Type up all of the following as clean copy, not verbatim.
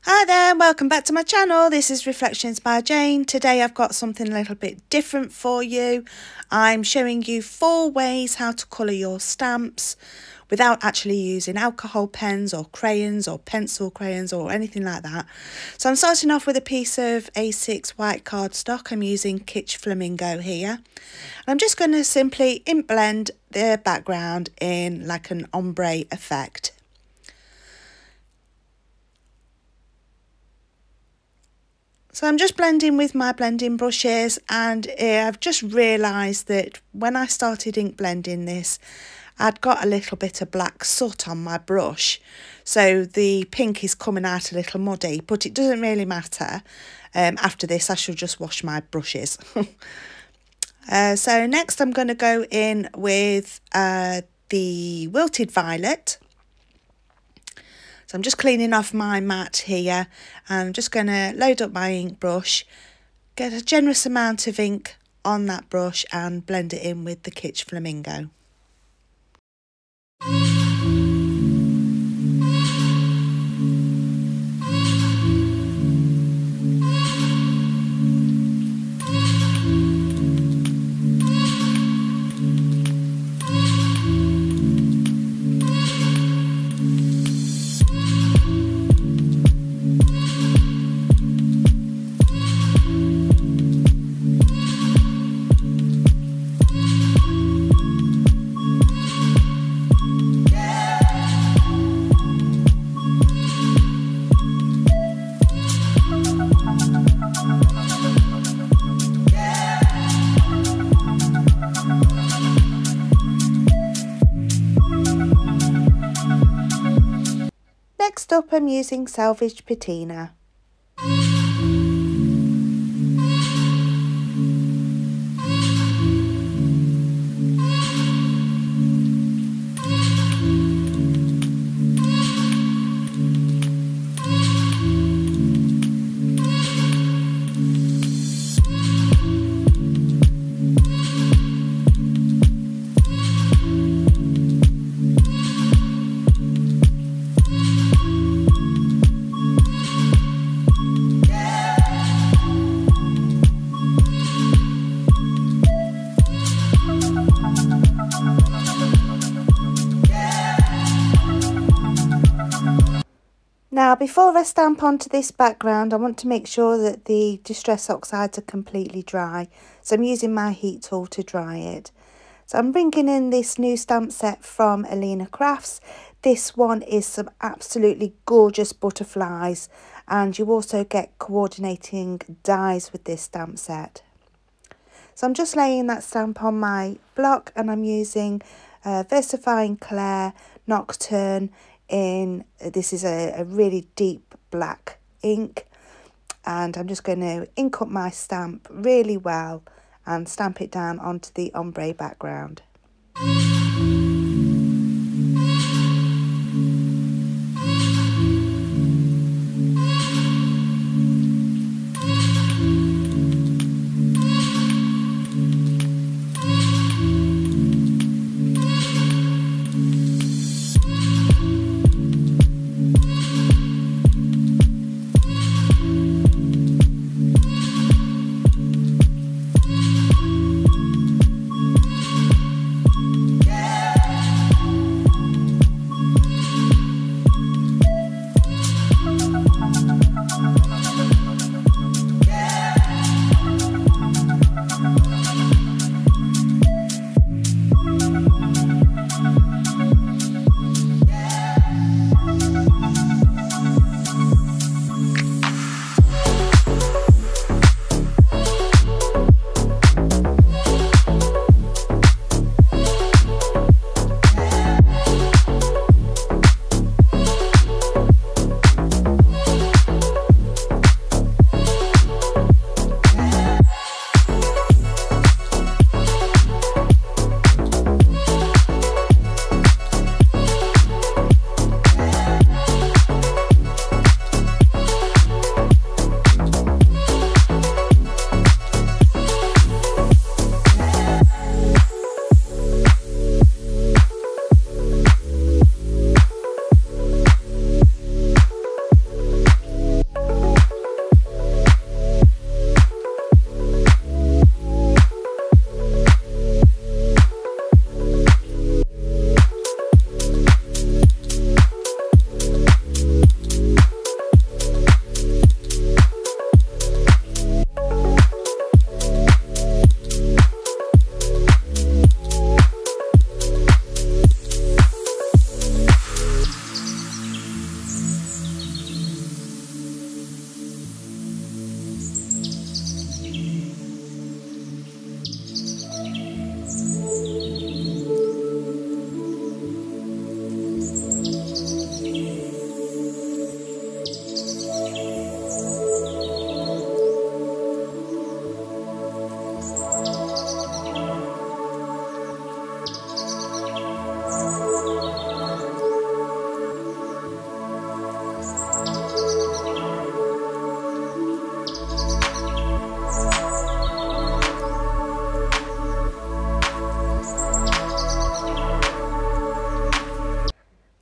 Hi there, welcome back to my channel. This is Reflections by Jane. Today I've got something a little bit different for you. I'm showing you 4 ways how to colour your stamps without actually using alcohol pens or crayons or pencil crayons or anything like that. So I'm starting off with a piece of A6 white cardstock. I'm using Kitsch Flamingo here. I'm just going to simply ink blend the background in like an ombre effect. So I'm just blending with my blending brushes, and I've just realised that when I started ink blending this, I'd got a little bit of black soot on my brush. So the pink is coming out a little muddy, but it doesn't really matter. After this, I shall just wash my brushes. So next I'm going to go in with the Wilted Violet. So I'm just cleaning off my mat here, and I'm just going to load up my ink brush, get a generous amount of ink on that brush and blend it in with the Kitsch Flamingo. Next up, I'm using Salvaged Patina. Now, before I stamp onto this background, I want to make sure that the Distress Oxides are completely dry. So I'm using my heat tool to dry it. So I'm bringing in this new stamp set from AlinaCraft. This one is some absolutely gorgeous butterflies, and you also get coordinating dies with this stamp set. So I'm just laying that stamp on my block, and I'm using Versifying Clair Nocturne in, this is a really deep black ink, and I'm just going to ink up my stamp really well and stamp it down onto the ombre background.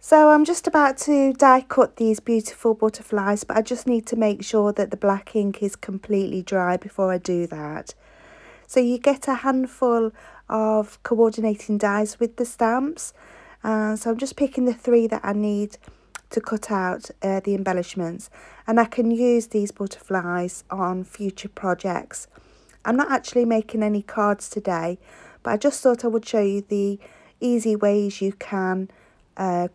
So I'm just about to die cut these beautiful butterflies, but I just need to make sure that the black ink is completely dry before I do that. So you get a handful of coordinating dies with the stamps. So I'm just picking the 3 that I need to cut out the embellishments, and I can use these butterflies on future projects. I'm not actually making any cards today, but I just thought I would show you the easy ways you can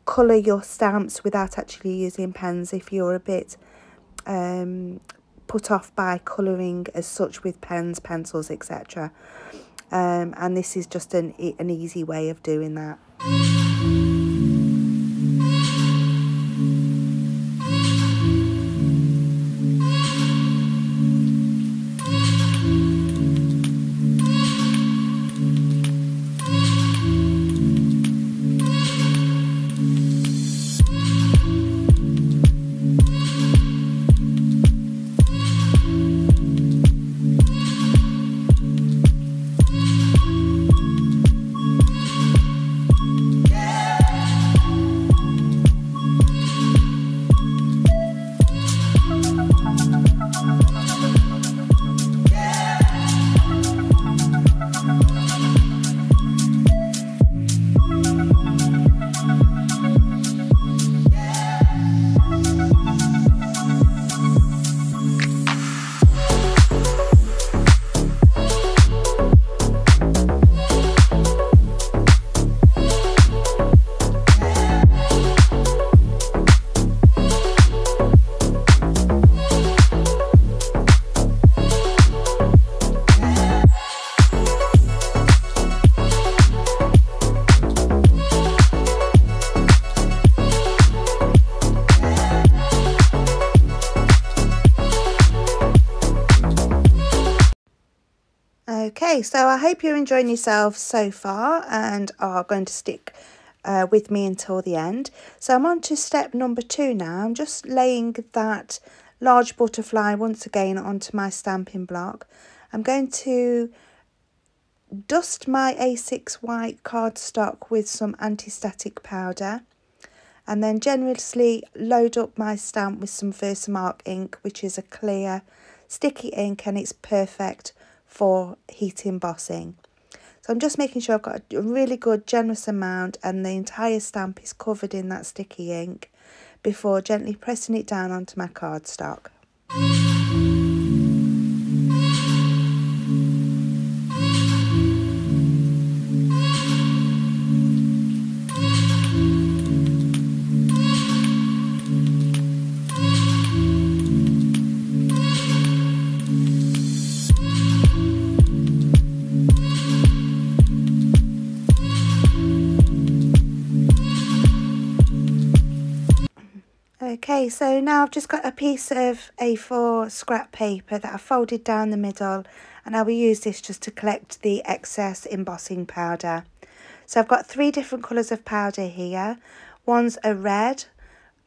colour your stamps without actually using pens if you're a bit put off by colouring as such with pens, pencils, etc. And this is just an easy way of doing that. Okay, so I hope you're enjoying yourselves so far and are going to stick with me until the end. So I'm on to step number 2 now. I'm just laying that large butterfly once again onto my stamping block. I'm going to dust my A6 white cardstock with some anti-static powder, and then generously load up my stamp with some Versamark ink, which is a clear sticky ink, and it's perfect for heat embossing. So I'm just making sure I've got a really good generous amount and the entire stamp is covered in that sticky ink before gently pressing it down onto my cardstock. Okay, so now I've just got a piece of A4 scrap paper that I folded down the middle, and I will use this just to collect the excess embossing powder. So I've got 3 different colours of powder here. One's a red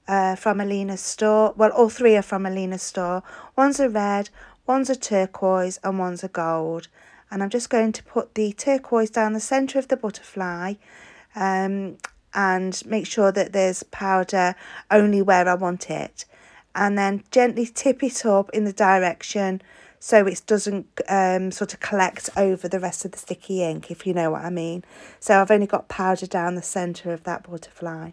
from Alina's store. Well, all 3 are from Alina's store. One's a red, one's a turquoise, and one's a gold. And I'm just going to put the turquoise down the centre of the butterfly, and make sure that there's powder only where I want it, and then gently tip it up in the direction so it doesn't sort of collect over the rest of the sticky ink, if you know what I mean. So I've only got powder down the centre of that butterfly.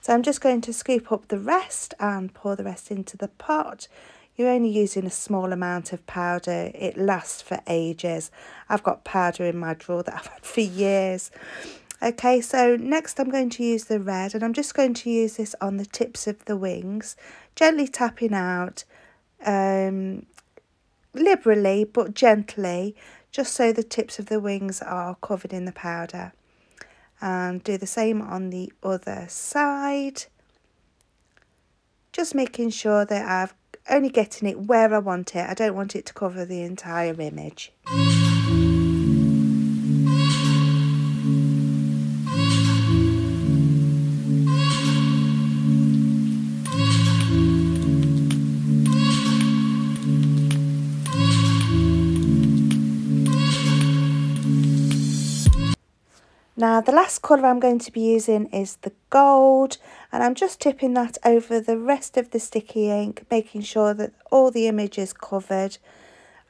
So I'm just going to scoop up the rest and pour the rest into the pot. You're only using a small amount of powder. It lasts for ages. I've got powder in my drawer that I've had for years. Okay, so next I'm going to use the red, and I'm just going to use this on the tips of the wings, gently tapping out liberally but gently, just so the tips of the wings are covered in the powder. And do the same on the other side, just making sure that I'm only getting it where I want it. I don't want it to cover the entire image. Now the last colour I'm going to be using is the gold, and I'm just tipping that over the rest of the sticky ink, making sure that all the image is covered,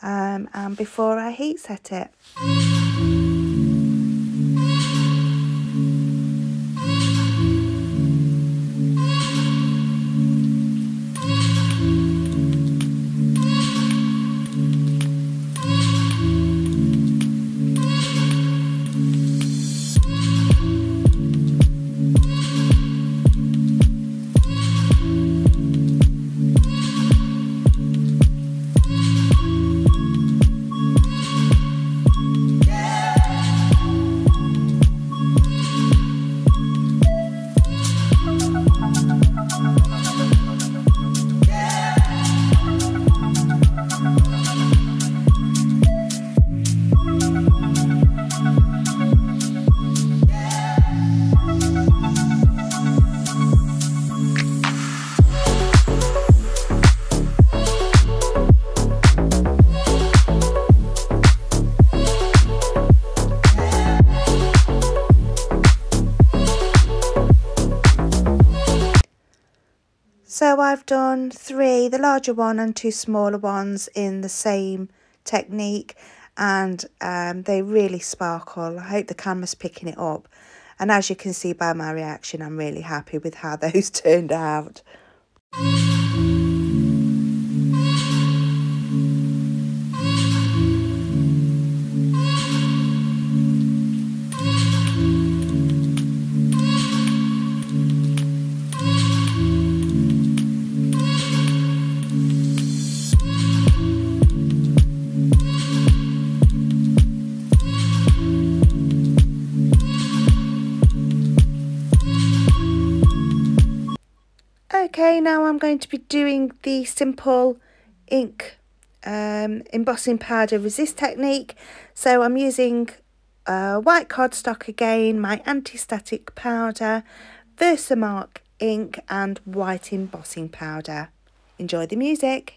and before I heat set it. So I've done 3, the larger one and 2 smaller ones in the same technique, and they really sparkle. I hope the camera's picking it up, and as you can see by my reaction, I'm really happy with how those turned out. Okay, now I'm going to be doing the simple ink embossing powder resist technique. So I'm using white cardstock again, my anti-static powder, Versamark ink and white embossing powder. Enjoy the music.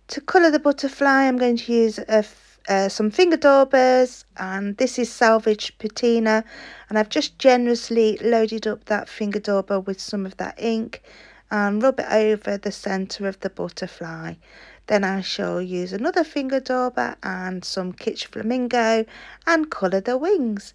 To colour the butterfly, I'm going to use some finger daubers, and this is salvaged patina, and I've just generously loaded up that finger dauber with some of that ink and rub it over the centre of the butterfly. Then I shall use another finger dauber and some Kitsch Flamingo and colour the wings.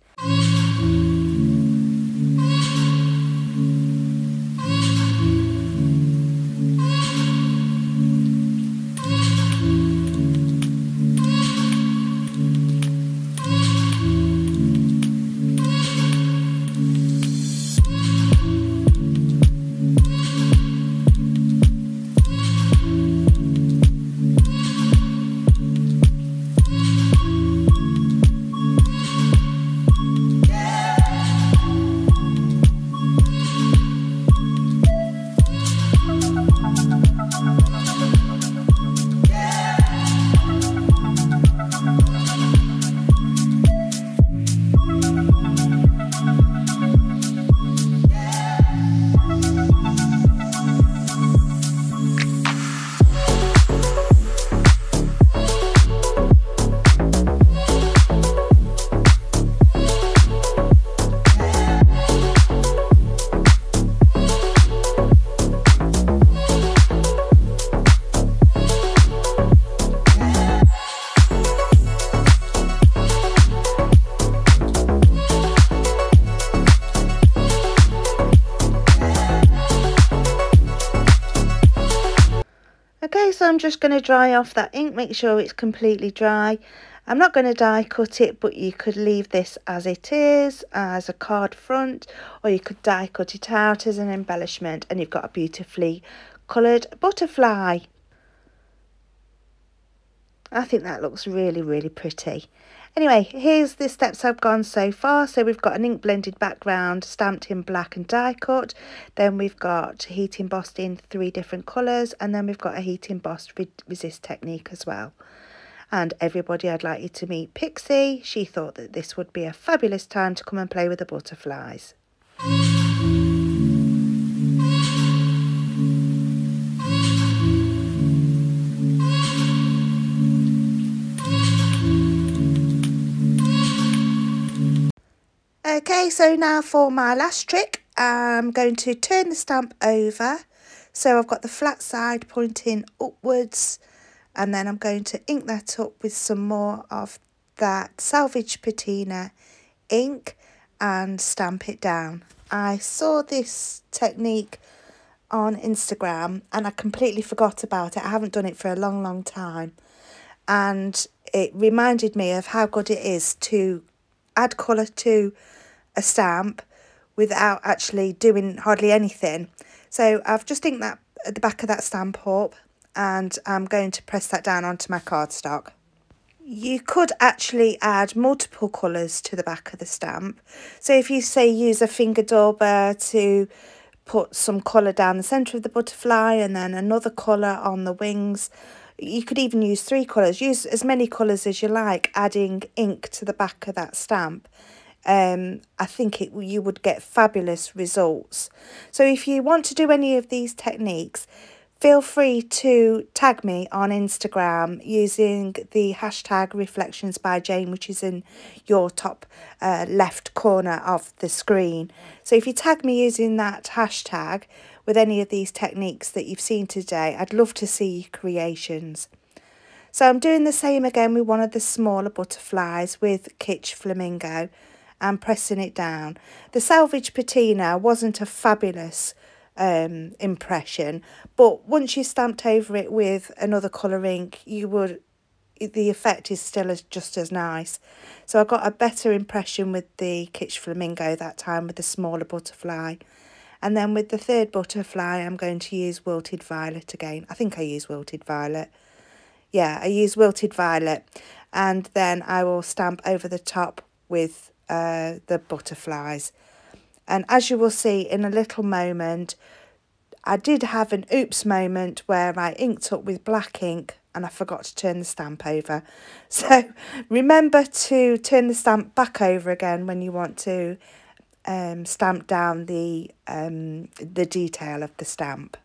Okay, so I'm just going to dry off that ink, make sure it's completely dry. I'm not going to die cut it, but you could leave this as it is, as a card front, or you could die cut it out as an embellishment, and you've got a beautifully coloured butterfly. I think that looks really, really pretty. Anyway, here's the steps I've gone so far. So we've got an ink blended background stamped in black and die cut. Then we've got heat embossed in 3 different colours. And then we've got a heat embossed resist technique as well. And everybody, I'd like you to meet Pixie. She thought that this would be a fabulous time to come and play with the butterflies. Okay, so now for my last trick, I'm going to turn the stamp over. So I've got the flat side pointing upwards, and then I'm going to ink that up with some more of that Salvage Patina ink and stamp it down. I saw this technique on Instagram and I completely forgot about it. I haven't done it for a long, long time. And it reminded me of how good it is to add colour to a stamp without actually doing hardly anything. So I've just inked that at the back of that stamp up, and I'm going to press that down onto my cardstock. You could actually add multiple colours to the back of the stamp. So if you say use a finger dauber to put some colour down the centre of the butterfly and then another colour on the wings, you could even use 3 colours. Use as many colours as you like, adding ink to the back of that stamp. I think you would get fabulous results. So if you want to do any of these techniques, feel free to tag me on Instagram using the hashtag ReflectionsByJane, which is in your top left corner of the screen. So if you tag me using that hashtag with any of these techniques that you've seen today, I'd love to see your creations. So I'm doing the same again with one of the smaller butterflies with Kitsch Flamingo and pressing it down. The Salvage Patina wasn't a fabulous impression, but once you stamped over it with another colour ink, the effect is still just as nice. So I got a better impression with the Kitsch Flamingo that time with the smaller butterfly. And then with the third butterfly, I'm going to use Wilted Violet again. I think I use Wilted Violet. Yeah, I use Wilted Violet. And then I will stamp over the top with the butterflies. And as you will see in a little moment, I did have an oops moment where I inked up with black ink and I forgot to turn the stamp over. So remember to turn the stamp back over again when you want to stamp down the detail of the stamp.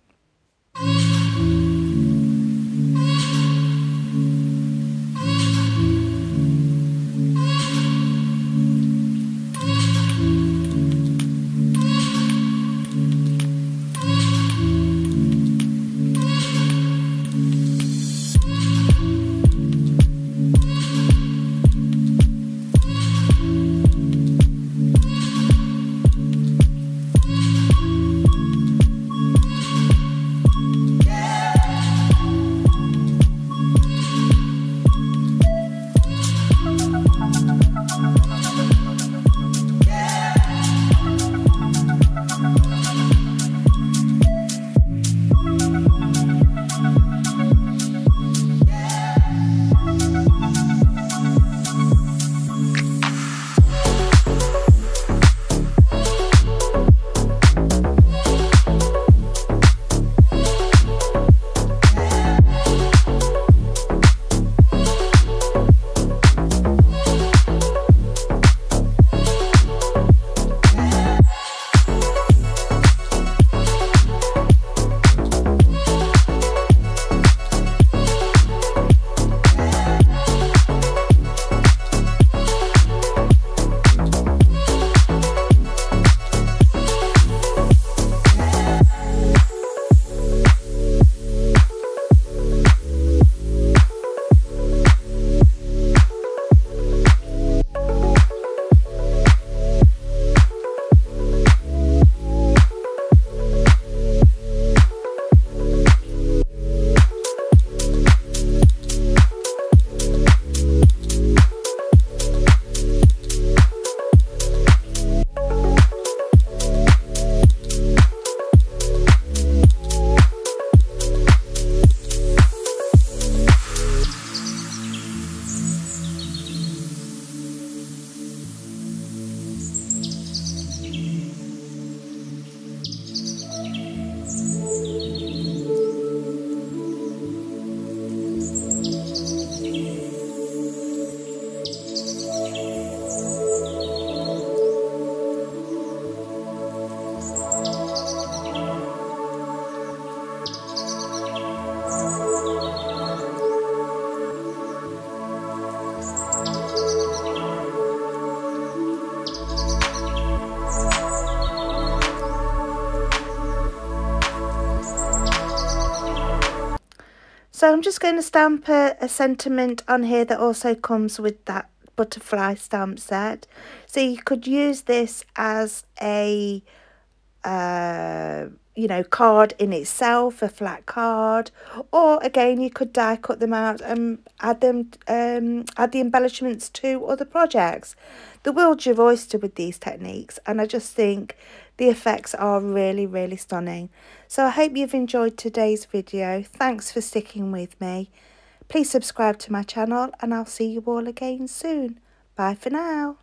So I'm just going to stamp a sentiment on here that also comes with that butterfly stamp set. So you could use this as a you know, card in itself, a flat card, or again you could die cut them out and add them add the embellishments to other projects. The world's your oyster with these techniques, and I just think the effects are really stunning. So I hope you've enjoyed today's video. Thanks for sticking with me. Please subscribe to my channel, and I'll see you all again soon. Bye for now.